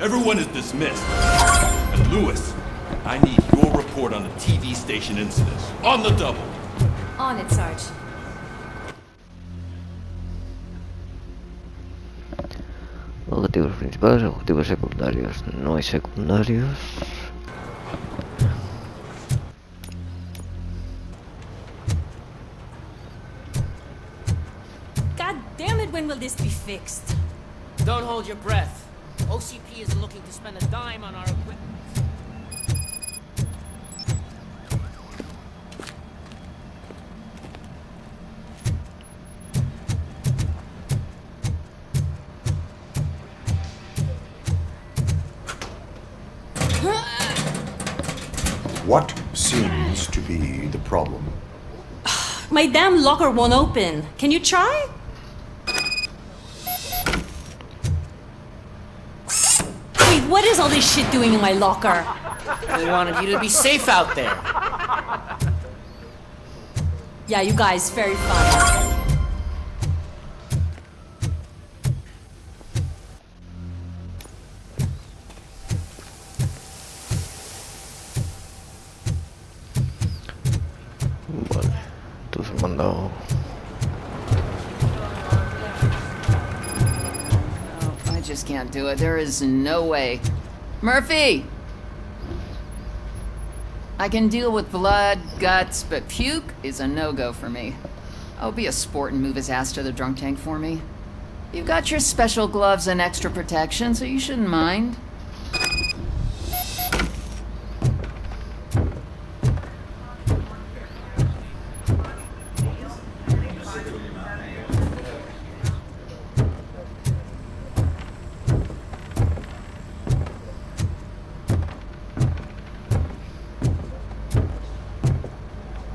Everyone is dismissed. And Lewis, I need your report on the TV station incident. On the double. On it, Sarge. Objetivos principales, objetivos secundarios. No hay secundarios. God damn it, when will this be fixed? Don't hold your breath. OCP isn't looking to spend a dime on our equipment. What seems to be the problem? My damn locker won't open. Can you try? Wait, what is all this shit doing in my locker? We wanted you to be safe out there. Yeah, you guys, very fun. Vale, tú has mandado. Oh, I just can't do it. There is no way. Murphy! I can deal with blood, guts, but puke is a no-go for me. I'll be a sport and move his ass to the drunk tank for me. You've got your special gloves and extra protection, so you shouldn't mind.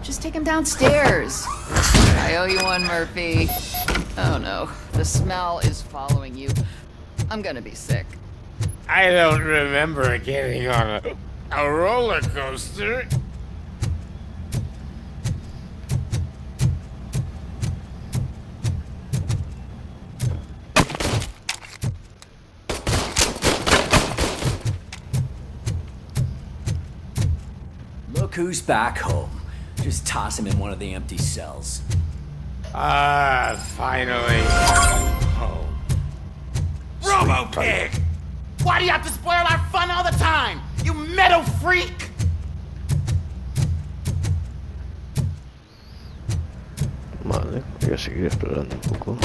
Just take him downstairs. I owe you one, Murphy. Oh no, the smell is following you. I'm gonna be sick. I don't remember getting on a roller coaster. Look who's back home. Just toss him in one of the empty cells. Ah, finally. Home. Robo-Pig! Why do you have to spoil our fun all the time? You metal freak! Vale, voy a seguir explorando un poco.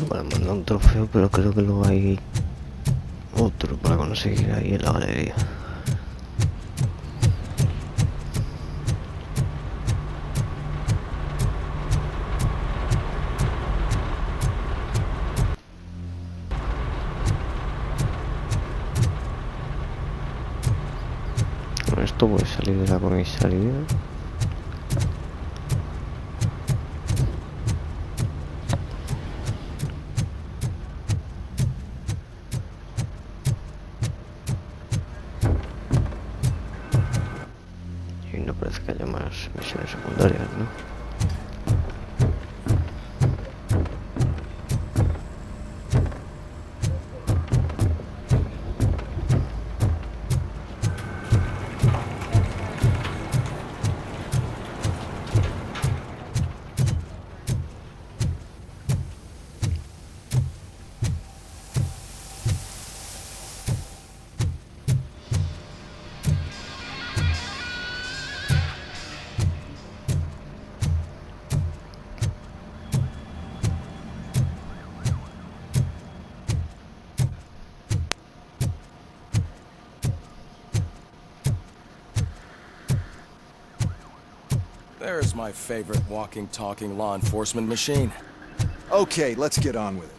Vale, manda un trofeo, pero creo que luego hay otro para conseguir ahí en la galería. Con esto voy a salir de la comisaría. Y no parece que haya más misiones secundarias, ¿no? There's my favorite walking, talking law enforcement machine. Okay, let's get on with it.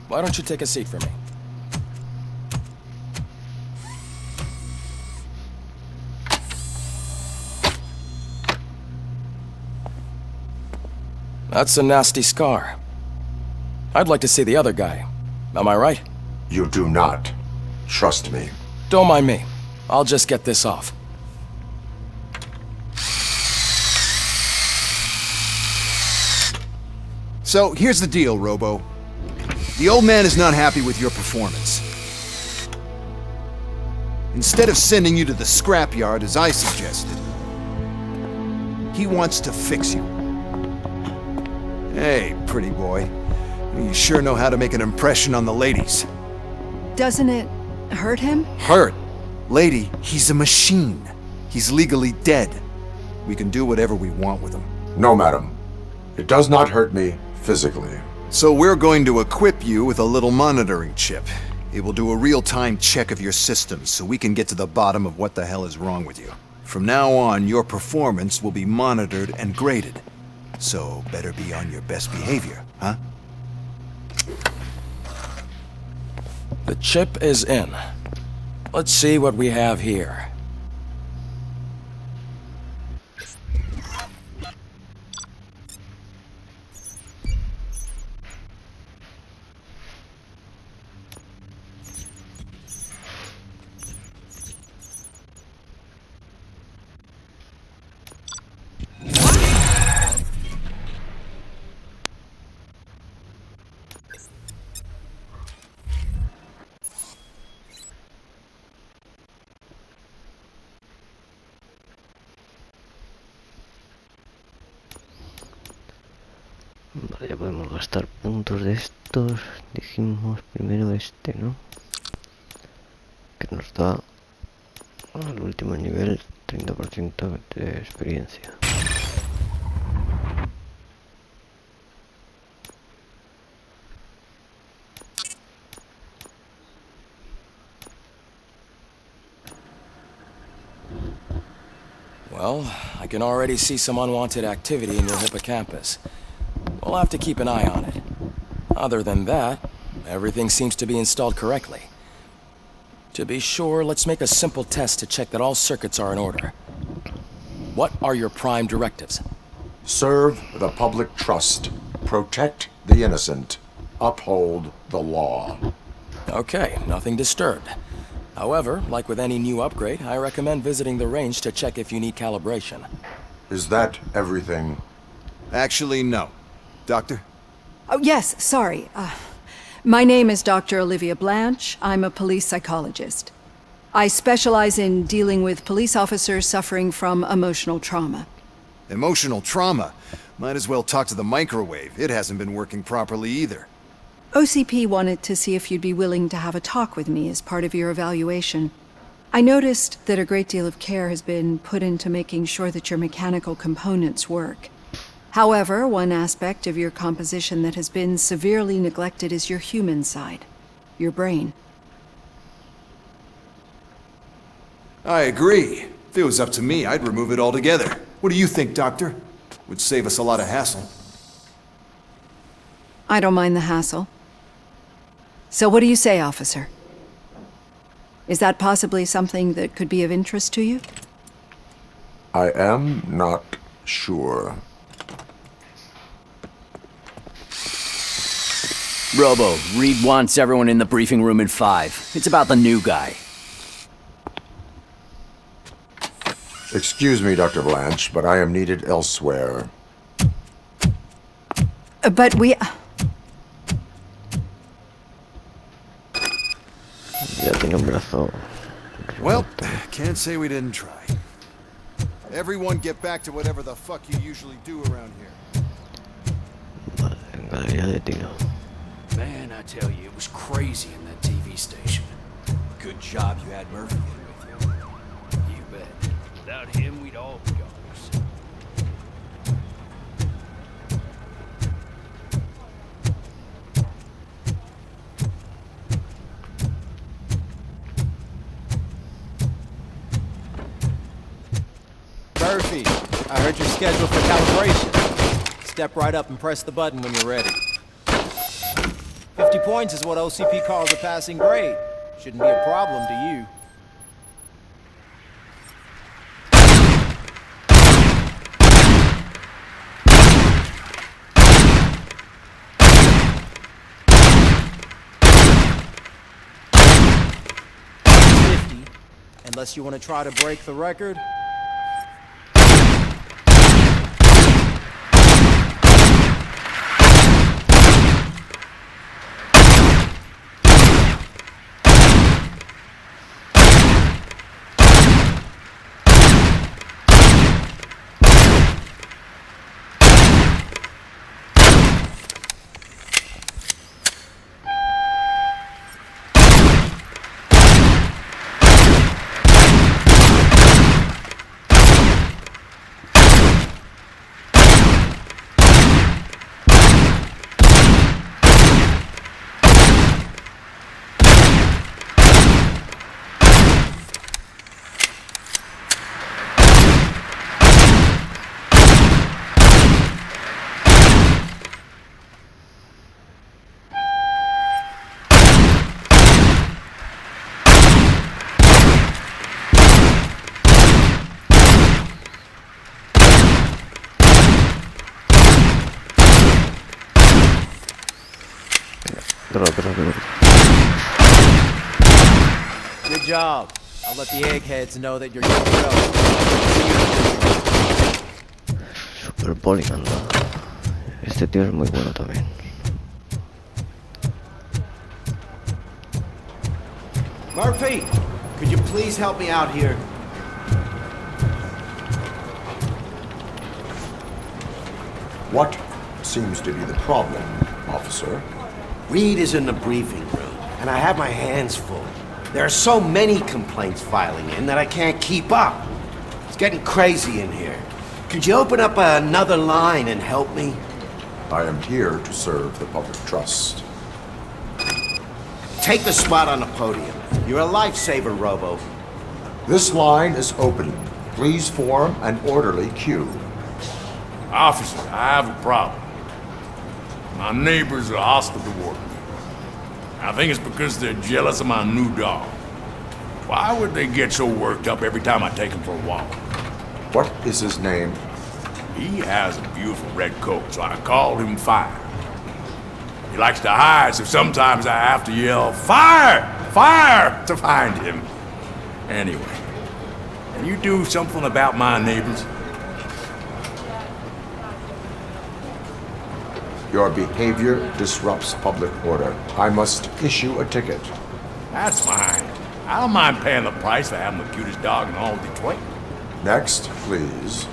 Why don't you take a seat for me? That's a nasty scar. I'd like to see the other guy. Am I right? You do not. Trust me. Don't mind me. I'll just get this off. So, here's the deal, Robo. The old man is not happy with your performance. Instead of sending you to the scrapyard as I suggested, he wants to fix you. Hey, pretty boy. You sure know how to make an impression on the ladies. Doesn't it hurt him? Hurt? Lady, he's a machine. He's legally dead. We can do whatever we want with him. No, madam. It does not hurt me physically. So we're going to equip you with a little monitoring chip. It will do a real-time check of your systems so we can get to the bottom of what the hell is wrong with you. From now on, your performance will be monitored and graded. So better be on your best behavior, huh? The chip is in. Let's see what we have here. Vale, ya podemos gastar puntos de estos. Dijimos primero este, ¿no? Que nos da al último nivel 30% de experiencia. Well, I can already see some unwanted activity in your hippocampus. We'll have to keep an eye on it. Other than that, everything seems to be installed correctly. To be sure, let's make a simple test to check that all circuits are in order. What are your prime directives? Serve the public trust. Protect the innocent. Uphold the law. Okay, nothing disturbed. However, like with any new upgrade, I recommend visiting the range to check if you need calibration. Is that everything? Actually, no. Doctor? Oh, yes, sorry. My name is Dr. Olivia Blanche. I'm a police psychologist. I specialize in dealing with police officers suffering from emotional trauma. Emotional trauma? Might as well talk to the microwave. It hasn't been working properly either. OCP wanted to see if you'd be willing to have a talk with me as part of your evaluation. I noticed that a great deal of care has been put into making sure that your mechanical components work. However, one aspect of your composition that has been severely neglected is your human side, your brain. I agree. If it was up to me, I'd remove it altogether. What do you think, Doctor? Would save us a lot of hassle. I don't mind the hassle. So what do you say, officer? Is that possibly something that could be of interest to you? I am not sure. Robo, Reed wants everyone in the briefing room in 5. It's about the new guy. Excuse me, Dr. Blanche, but I am needed elsewhere. But we... Ya tiene un brazo. Well, can't say we didn't try. Everyone get back to whatever the fuck you usually do around here. Vale, galería de tiro. Man, I tell you, it was crazy in that TV station. Good job you had Murphy in with you. You bed. Without him, we'd all be goners. Murphy, I heard you're scheduled for calibration. Step right up and press the button when you're ready. 50 points is what OCP calls a passing grade. Shouldn't be a problem to you. Unless you want to try to break the record. Good job. I'll let the eggheads know that you're good to go. Super bowling anda. Este tío es muy bueno también. Murphy, could you please help me out here? What seems to be the problem, officer? Reed is in the briefing room, and I have my hands full. There are so many complaints filing in that I can't keep up. It's getting crazy in here. Could you open up another line and help me? I am here to serve the public trust. Take the spot on the podium. You're a lifesaver, Robo. This line is open. Please form an orderly queue. Officer, I have a problem. My neighbors are hostile toward me. I think it's because they're jealous of my new dog. Why would they get so worked up every time I take him for a walk? What is his name? He has a beautiful red coat, so I called him Fire. He likes to hide, so sometimes I have to yell, "Fire! Fire!" to find him. Anyway, can you do something about my neighbors? Your behavior disrupts public order. I must issue a ticket. That's fine. I don't mind paying the price for having the cutest dog in all of Detroit. Next, please.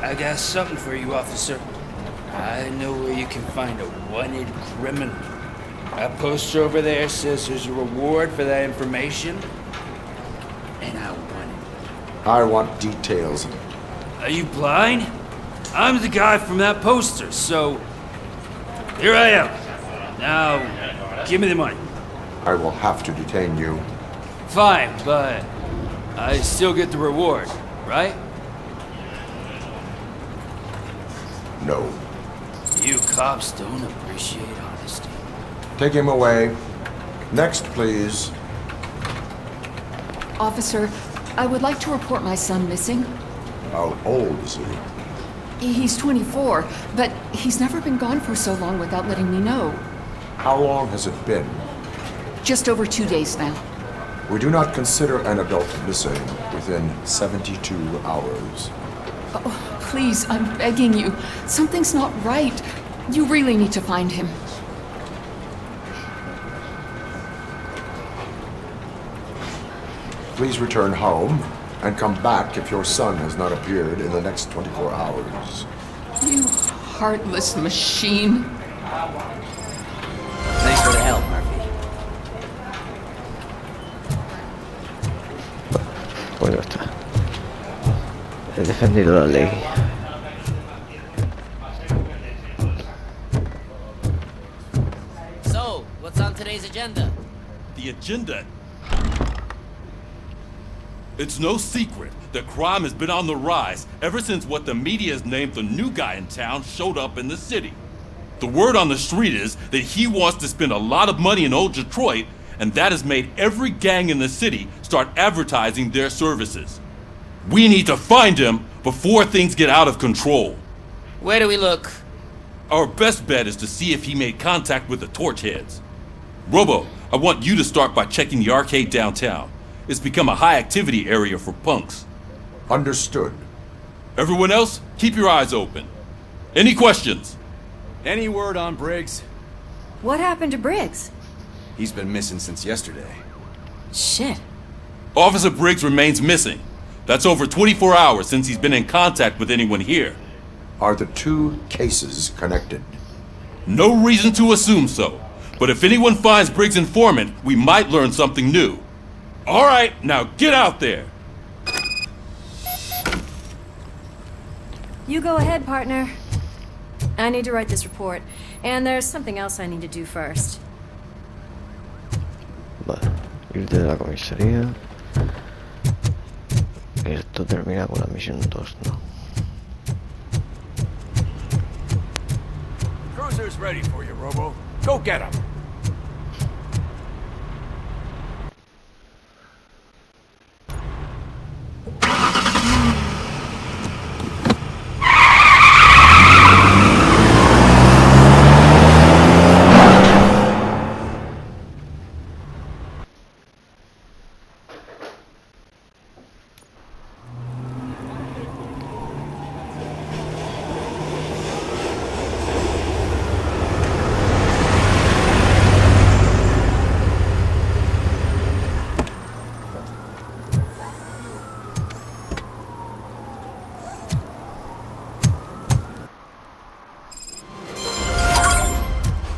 I got something for you, officer. I know where you can find a wanted criminal. That poster over there says there's a reward for that information. And I want it. I want details. Are you blind? I'm the guy from that poster, so here I am. Now, give me the money. I will have to detain you. Fine, but I still get the reward, right? No. You cops don't appreciate honesty. Take him away. Next, please. Officer, I would like to report my son missing. How old is he? He's 24, but he's never been gone for so long without letting me know. How long has it been? Just over 2 days now. We do not consider an adult missing within 72 hours. Oh, please, I'm begging you. Something's not right. You really need to find him. Please return home and come back if your son has not appeared in the next 24 hours. You heartless machine. Thanks for the help, Murphy. defendido la ley. So, what's on today's agenda? The agenda? It's no secret that crime has been on the rise ever since what the media has named the new guy in town showed up in the city. The word on the street is that he wants to spend a lot of money in old Detroit, and that has made every gang in the city start advertising their services. We need to find him before things get out of control. Where do we look? Our best bet is to see if he made contact with the torch heads. Robo, I want you to start by checking the arcade downtown. It's become a high-activity area for punks. Understood. Everyone else, keep your eyes open. Any questions? Any word on Briggs? What happened to Briggs? He's been missing since yesterday. Shit. Officer Briggs remains missing. That's over 24 hours since he's been in contact with anyone here. Are the two cases connected? No reason to assume so. But if anyone finds Briggs' informant, we might learn something new. All right, now get out there. You go ahead, partner. I need to write this report, and there's something else I need to do first. Vale, ir de la comisaría. Esto termina con la misión 2, ¿no? Cruiser's ready for you, Robo. Go get him.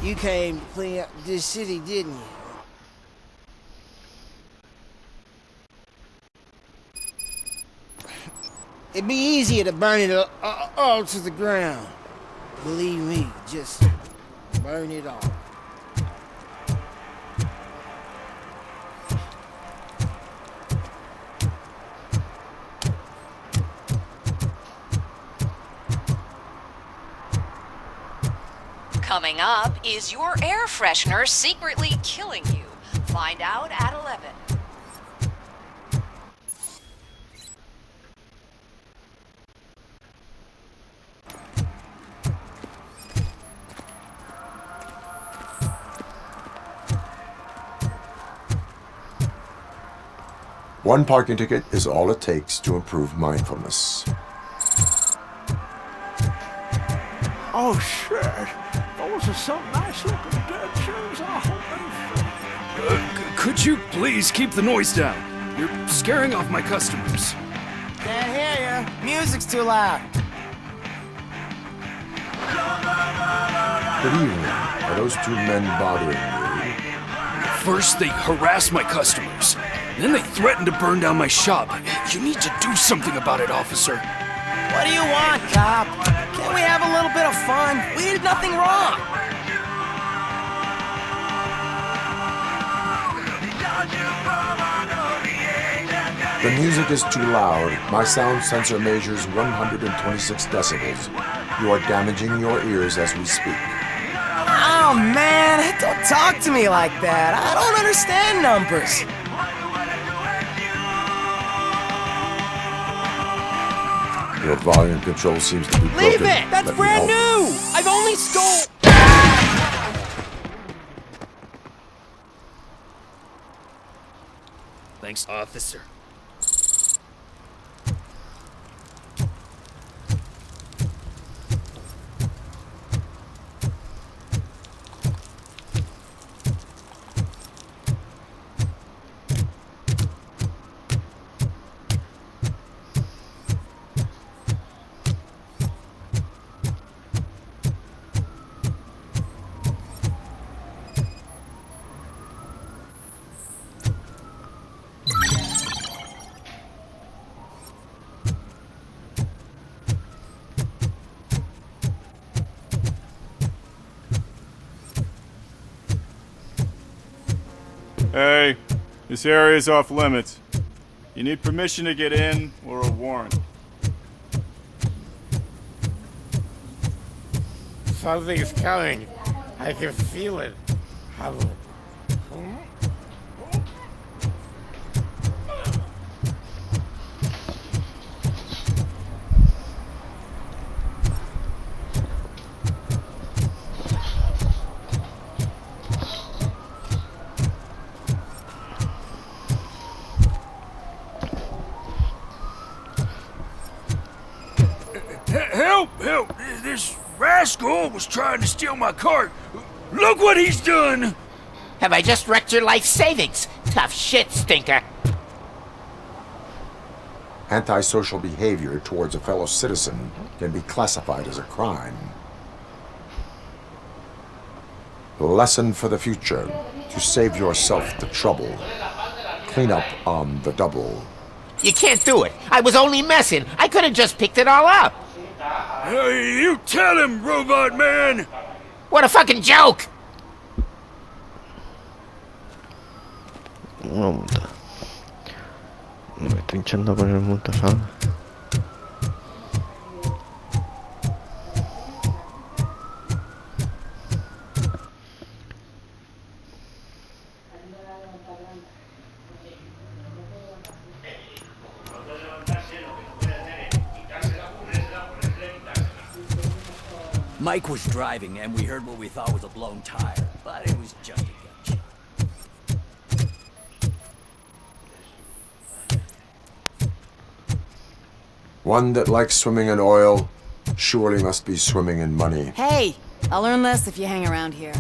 You came to clean up this city, didn't you? It'd be easier to burn it all to the ground. Believe me, just burn it all. Coming up, is your air freshener secretly killing you? Find out at 11. One parking ticket is all it takes to improve mindfulness. Oh, shit. Those are some nice looking dead shoes. I hope they Could you please keep the noise down? You're scaring off my customers. Can't hear you. Music's too loud. Good evening. Are those two men bothering you? First, they harass my customers. Then they threaten to burn down my shop. You need to do something about it, officer. What do you want, cop? Can't we have a little bit of fun? We did nothing wrong. The music is too loud. My sound sensor measures 126 decibels. You are damaging your ears as we speak. Oh, man, don't talk to me like that. I don't understand numbers. Your volume control seems to be broken. Leave it! That's Let me brand help. new! I've only stole... Thanks, officer. Hey, this area's off limits. You need permission to get in or a warrant. Something's coming. I can feel it. Help! This rascal was trying to steal my cart. Look what he's done! Have I just wrecked your life savings? Tough shit, stinker. Antisocial behavior towards a fellow citizen can be classified as a crime. Lesson for the future. To save yourself the trouble. Clean up on the double. You can't do it. I was only messing. I could have just picked it all up. Hey, you tell him, Robot Man! What a fucking joke! Una multa. Me estoy hinchando a poner multas, ¿sabes? Mike was driving, and we heard what we thought was a blown tire, but it was just a gunshot. One that likes swimming in oil surely must be swimming in money. Hey, I'll earn less if you hang around here.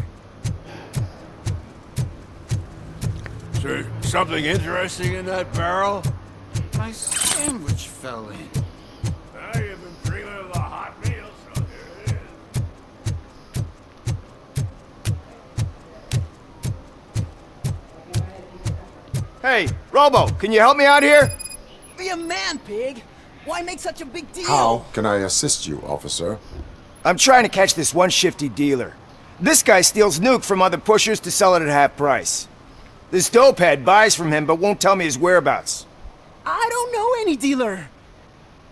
Is there something interesting in that barrel? My sandwich fell in. You've been dreaming of a hot meal, so here it is. Hey, Robo, can you help me out here? Be a man, pig! Why make such a big deal? How can I assist you, officer? I'm trying to catch this one shifty dealer. This guy steals nuke from other pushers to sell it at half price. This dopehead buys from him but won't tell me his whereabouts. I don't know any dealer.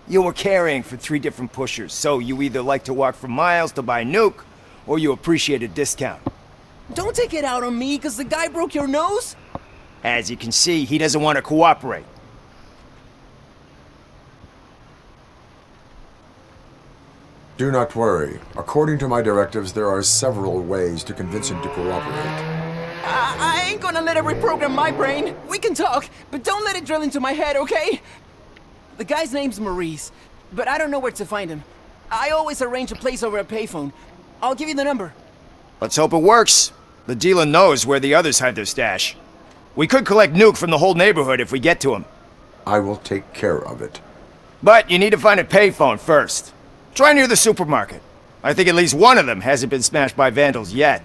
You were carrying for 3 different pushers, so you either like to walk for miles to buy nuke, or you appreciate a discount. Don't take it out on me, because the guy broke your nose? As you can see, he doesn't want to cooperate. Do not worry. According to my directives, there are several ways to convince him to cooperate. I ain't gonna let it reprogram my brain. We can talk, but don't let it drill into my head, okay? The guy's name's Maurice, but I don't know where to find him. I always arrange a place over a payphone. I'll give you the number. Let's hope it works. The dealer knows where the others hide their stash. We could collect nuke from the whole neighborhood if we get to him. I will take care of it. But you need to find a payphone first. Try near the supermarket. I think at least one of them hasn't been smashed by vandals yet.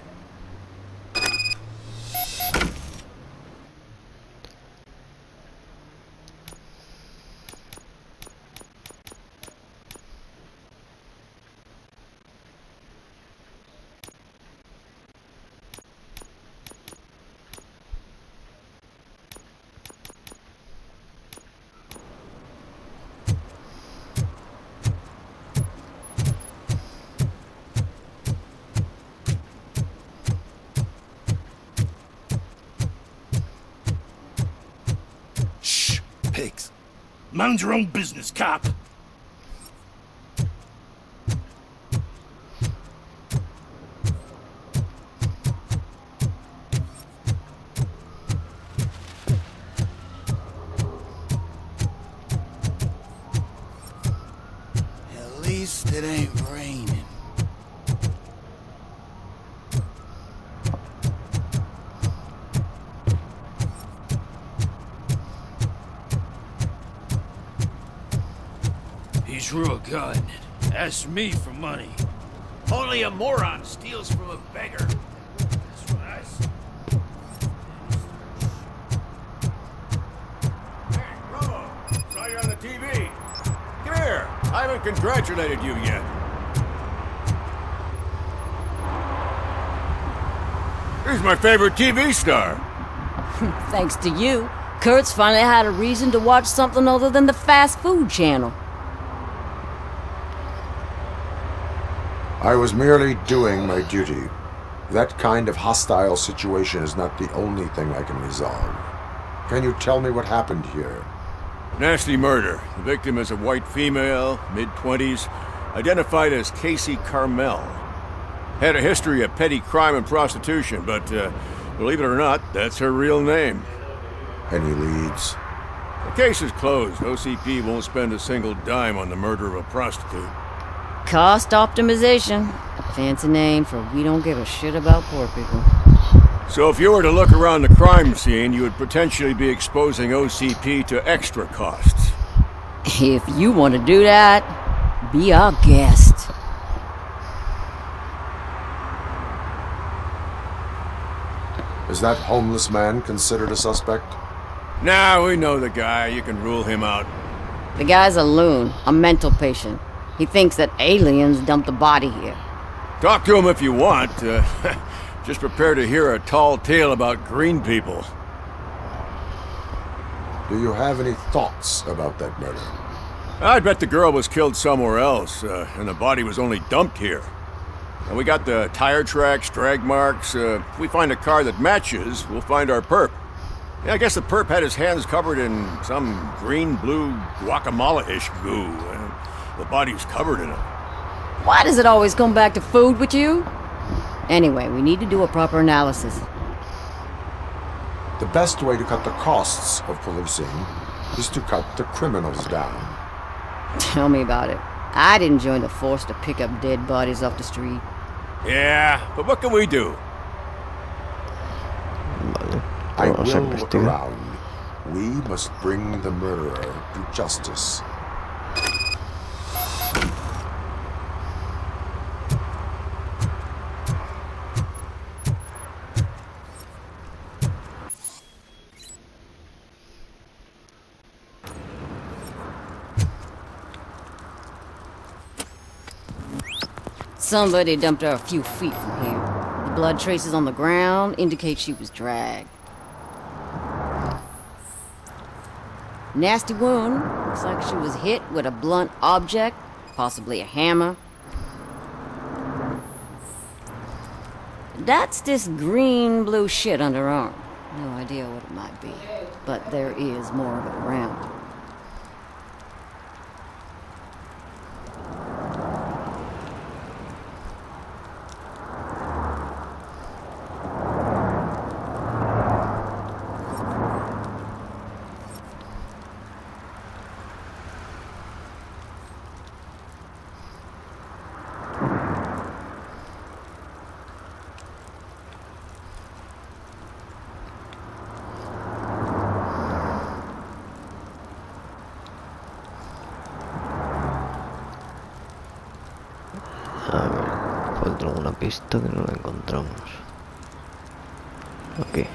Pigs. Mind your own business, cop. At least it ain't raining. He's real good. Ask me for money. Only a moron steals from a beggar. That's what I say. Hey, Robo, saw you on the TV. Come here. I haven't congratulated you yet. He's my favorite TV star. Thanks to you, Kurt's finally had a reason to watch something other than the fast food channel. I was merely doing my duty. That kind of hostile situation is not the only thing I can resolve. Can you tell me what happened here? Nasty murder. The victim is a white female, mid-20s, identified as Casey Carmel. Had a history of petty crime and prostitution, but believe it or not, that's her real name. Any leads? The case is closed. OCP won't spend a single dime on the murder of a prostitute. Cost optimization. Fancy name for we don't give a shit about poor people. So if you were to look around the crime scene, you would potentially be exposing OCP to extra costs. If you want to do that, be our guest. Is that homeless man considered a suspect? Nah, we know the guy. You can rule him out. The guy's a loon, a mental patient. He thinks that aliens dumped the body here. Talk to him if you want. Just prepare to hear a tall tale about green people. Do you have any thoughts about that murder? I'd bet the girl was killed somewhere else, and the body was only dumped here. And we got the tire tracks, drag marks. If we find a car that matches, we'll find our perp. Yeah, I guess the perp had his hands covered in some green-blue guacamole-ish goo. The body's covered in it. Why does it always come back to food with you? Anyway, we need to do a proper analysis. The best way to cut the costs of policing is to cut the criminals down. Tell me about it. I didn't join the force to pick up dead bodies off the street. Yeah, but what can we do? I will look around. We must bring the murderer to justice. Somebody dumped her a few feet from here. The blood traces on the ground indicate she was dragged. Nasty wound. Looks like she was hit with a blunt object, possibly a hammer. That's this green-blue shit under her arm. No idea what it might be, but there is more of it around. Falta alguna pista que no la encontramos. Aquí.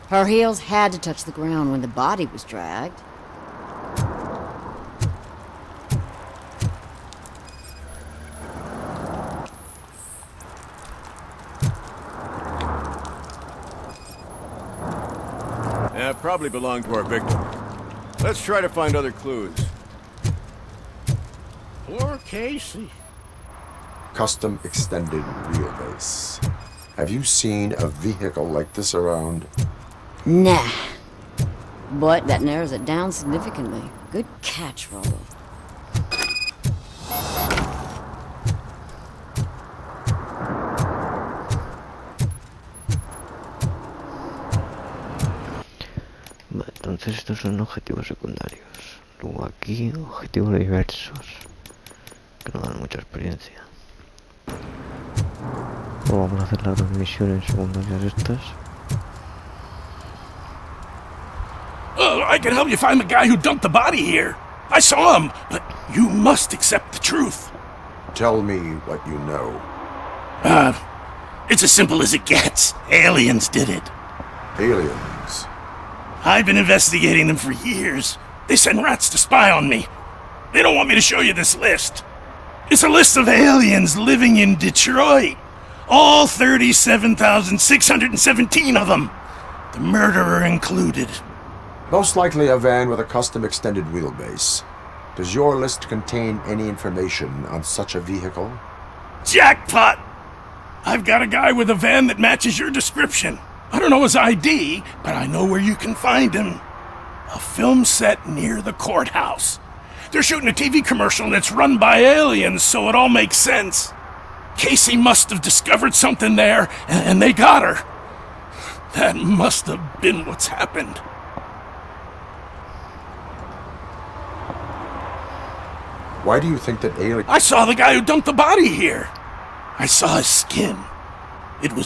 Her heels had to touch the ground when the body was dragged. Yeah, probably belonged to our victim. Let's try to find other clues. Poor Casey. Custom extended wheelbase. Have you seen a vehicle like this around? Nah. But that narrows it down significantly. Good catch, Rollo. Vale, entonces estos son objetivos secundarios. Luego aquí, objetivos diversos. Que no dan mucha experiencia. Luego vamos a hacer las dos misiones secundarias estas. I can help you find the guy who dumped the body here. I saw him, but you must accept the truth. Tell me what you know. It's as simple as it gets. Aliens did it. Aliens? I've been investigating them for years. They send rats to spy on me. They don't want me to show you this list. It's a list of aliens living in Detroit. All 37,617 of them. The murderer included. Most likely a van with a custom extended wheelbase. Does your list contain any information on such a vehicle? Jackpot! I've got a guy with a van that matches your description. I don't know his ID, but I know where you can find him. A film set near the courthouse. They're shooting a TV commercial and it's run by aliens, so it all makes sense. Casey must have discovered something there, and they got her. That must have been what's happened. Why do you think that alien... I saw the guy who dumped the body here. I saw his skin. It was...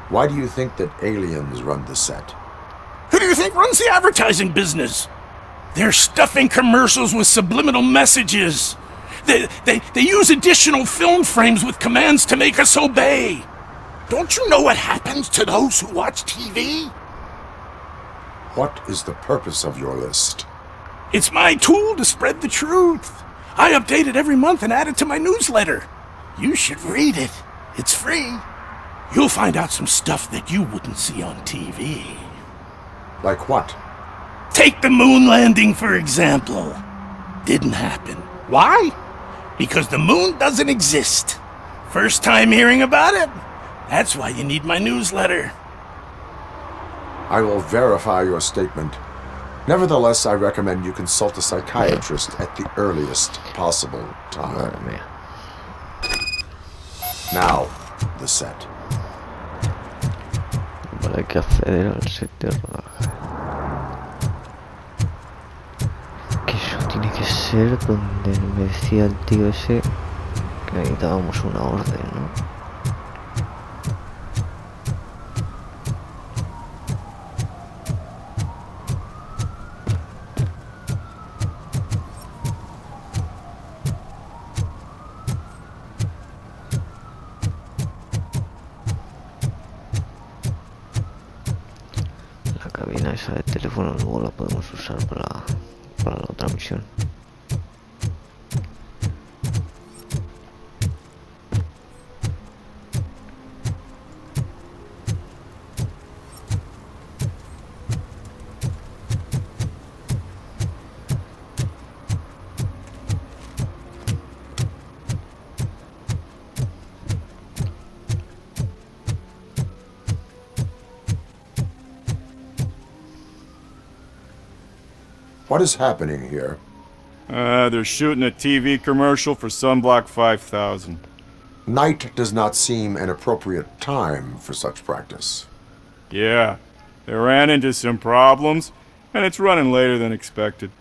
Why do you think that aliens run the set? Who do you think runs the advertising business? They're stuffing commercials with subliminal messages. They use additional film frames with commands to make us obey. Don't you know what happens to those who watch TV? What is the purpose of your list? It's my tool to spread the truth. I update it every month and add it to my newsletter. You should read it. It's free. You'll find out some stuff that you wouldn't see on TV. Like what? Take the moon landing, for example. Didn't happen. Why? Because the moon doesn't exist. First time hearing about it? That's why you need my newsletter. I will verify your statement. Nevertheless, I recommend you consult a psychiatrist at the earliest possible time. Now, the set. Vale, hay que acceder al set de rodaje. Que eso tiene que ser donde me decía el tío ese que necesitábamos una orden, ¿no? La cabina esa de teléfono luego la podemos usar para la otra misión. What is happening here? They're shooting a TV commercial for Sunblock 5000. Night does not seem an appropriate time for such practice. Yeah, they ran into some problems, and it's running later than expected.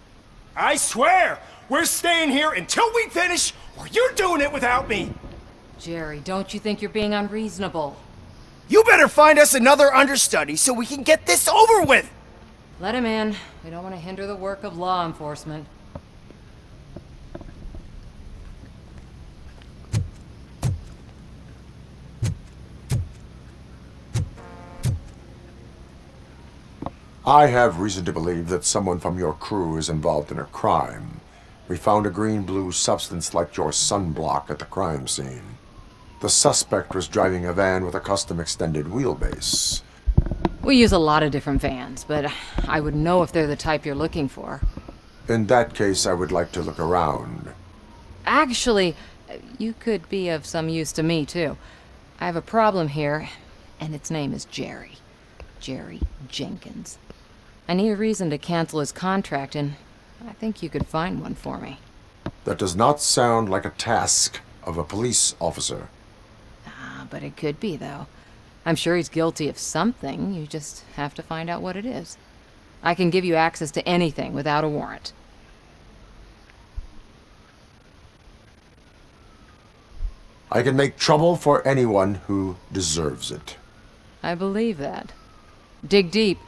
I swear, we're staying here until we finish, or you're doing it without me. Jerry, don't you think you're being unreasonable? You better find us another understudy so we can get this over with. Let him in. We don't want to hinder the work of law enforcement. I have reason to believe that someone from your crew is involved in a crime. We found a green-blue substance like your sunblock at the crime scene. The suspect was driving a van with a custom extended wheelbase. We use a lot of different vans, but I wouldn't know if they're the type you're looking for. In that case, I would like to look around. Actually, you could be of some use to me, too. I have a problem here, and its name is Jerry. Jerry Jenkins. I need a reason to cancel his contract, and I think you could find one for me. That does not sound like a task of a police officer. But it could be, though. I'm sure he's guilty of something. You just have to find out what it is. I can give you access to anything without a warrant. I can make trouble for anyone who deserves it. I believe that. Dig deep.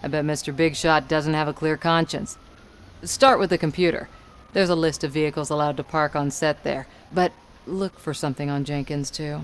I bet Mr. Big Shot doesn't have a clear conscience. Start with the computer. There's a list of vehicles allowed to park on set there. But look for something on Jenkins, too.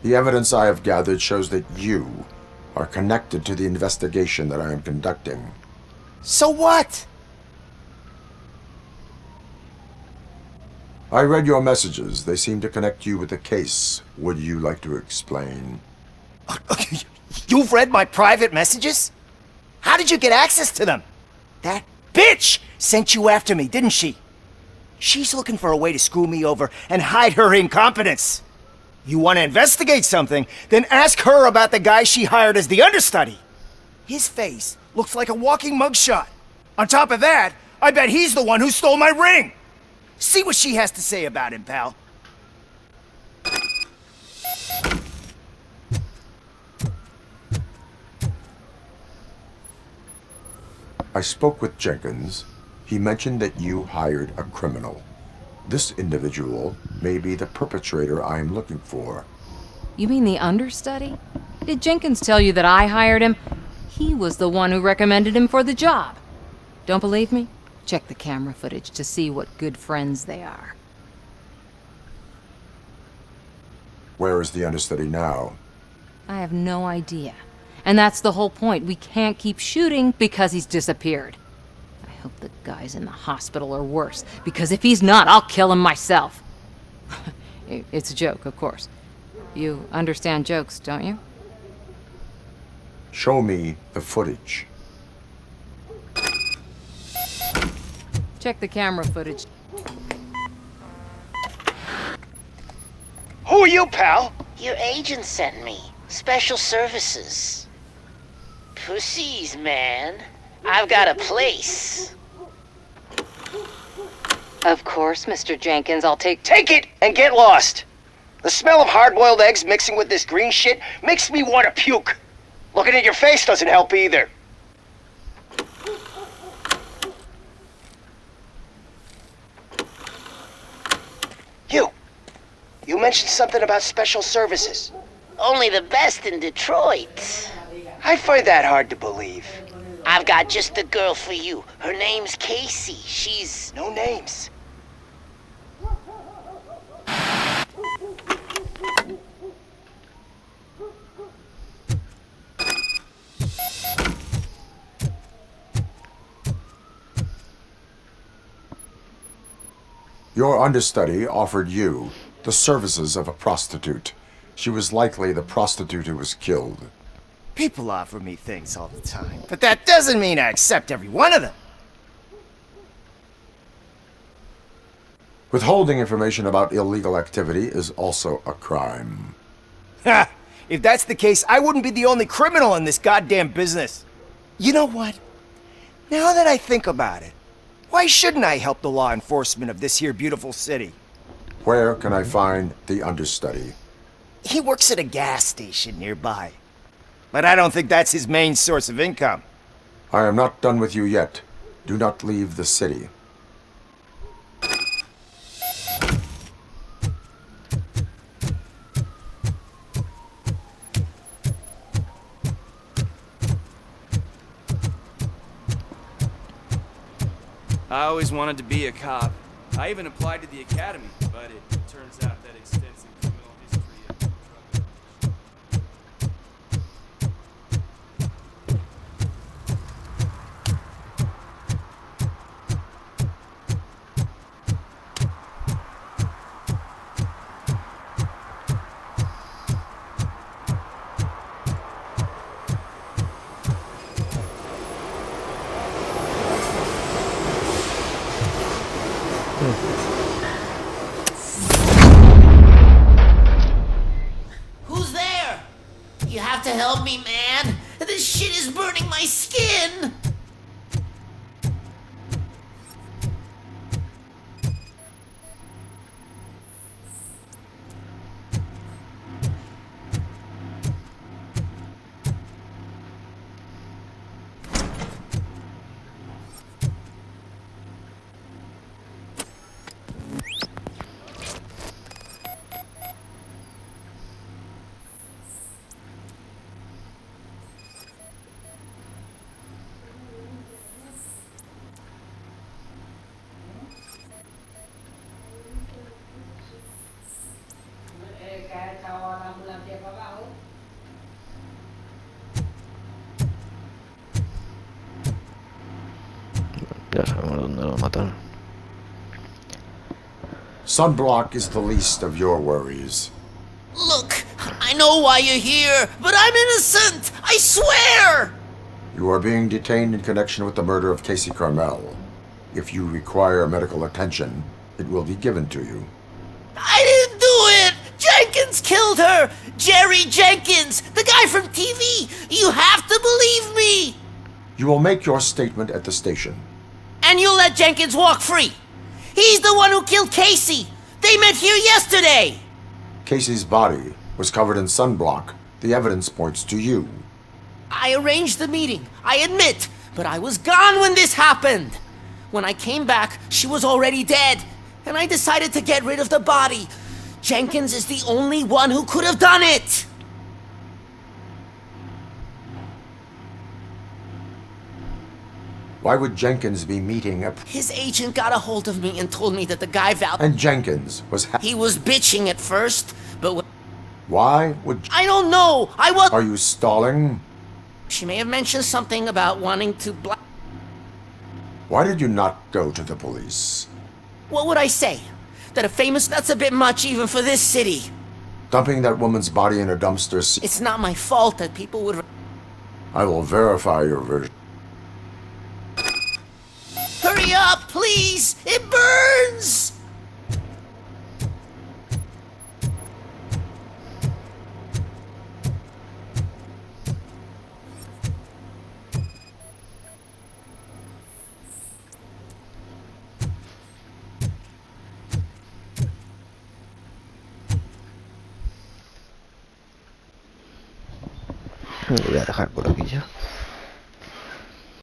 The evidence I have gathered shows that you are connected to the investigation that I am conducting. So what? I read your messages. They seem to connect you with the case. Would you like to explain? You've read my private messages? How did you get access to them? That bitch sent you after me, didn't she? She's looking for a way to screw me over and hide her incompetence. You want to investigate something, then ask her about the guy she hired as the understudy. His face looks like a walking mugshot. On top of that, I bet he's the one who stole my ring. See what she has to say about him, pal. I spoke with Jenkins. He mentioned that you hired a criminal. This individual may be the perpetrator I am looking for. You mean the understudy? Did Jenkins tell you that I hired him? He was the one who recommended him for the job. Don't believe me? Check the camera footage to see what good friends they are. Where is the understudy now? I have no idea. And that's the whole point. We can't keep shooting because he's disappeared. I hope the guy's in the hospital or worse, because if he's not, I'll kill him myself. It's a joke, of course. You understand jokes, don't you? Show me the footage. Check the camera footage. Who are you, pal? Your agent sent me. Special services. Pussies, man. I've got a place. Of course, Mr. Jenkins, I'll take it and get lost. The smell of hard-boiled eggs mixing with this green shit makes me want to puke. Looking at your face doesn't help either. You mentioned something about special services. Only the best in Detroit. I find that hard to believe. I've got just the girl for you. Her name's Casey. She's... No names. Your understudy offered you the services of a prostitute. She was likely the prostitute who was killed. People offer me things all the time, but that doesn't mean I accept every one of them. Withholding information about illegal activity is also a crime. Ha! If that's the case, I wouldn't be the only criminal in this goddamn business. You know what? Now that I think about it, why shouldn't I help the law enforcement of this here beautiful city? Where can I find the understudy? He works at a gas station nearby. But I don't think that's his main source of income. I am not done with you yet. Do not leave the city. I always wanted to be a cop. I even applied to the academy, but it turns out that extensive criminal history of Who's there? You have to help me, man. This shit is burning my skin. Ya sabemos dónde lo matan. Sunblock is the least of your worries. Look, I know why you're here, but I'm innocent! I swear! You are being detained in connection with the murder of Casey Carmel. If you require medical attention, it will be given to you. I didn't do it! Jenkins killed her! Jerry Jenkins, the guy from TV! You have to believe me! You will make your statement at the station. And you'll let Jenkins walk free! He's the one who killed Casey! They met here yesterday! Casey's body was covered in sunblock. The evidence points to you. I arranged the meeting, I admit, but I was gone when this happened. When I came back, she was already dead, and I decided to get rid of the body. Jenkins is the only one who could have done it! Why would Jenkins be meeting a... His agent got a hold of me and told me that the guy vowed... And Jenkins was... He was bitching at first, but... Why would... I don't know! I was... Are you stalling? She may have mentioned something about wanting to... Why did you not go to the police? What would I say? That a famous... That's a bit much even for this city. Dumping that woman's body in a dumpster... It's not my fault that people would... I will verify your version. Hurry up, please! It burns! Lo voy a dejar por aquí ya.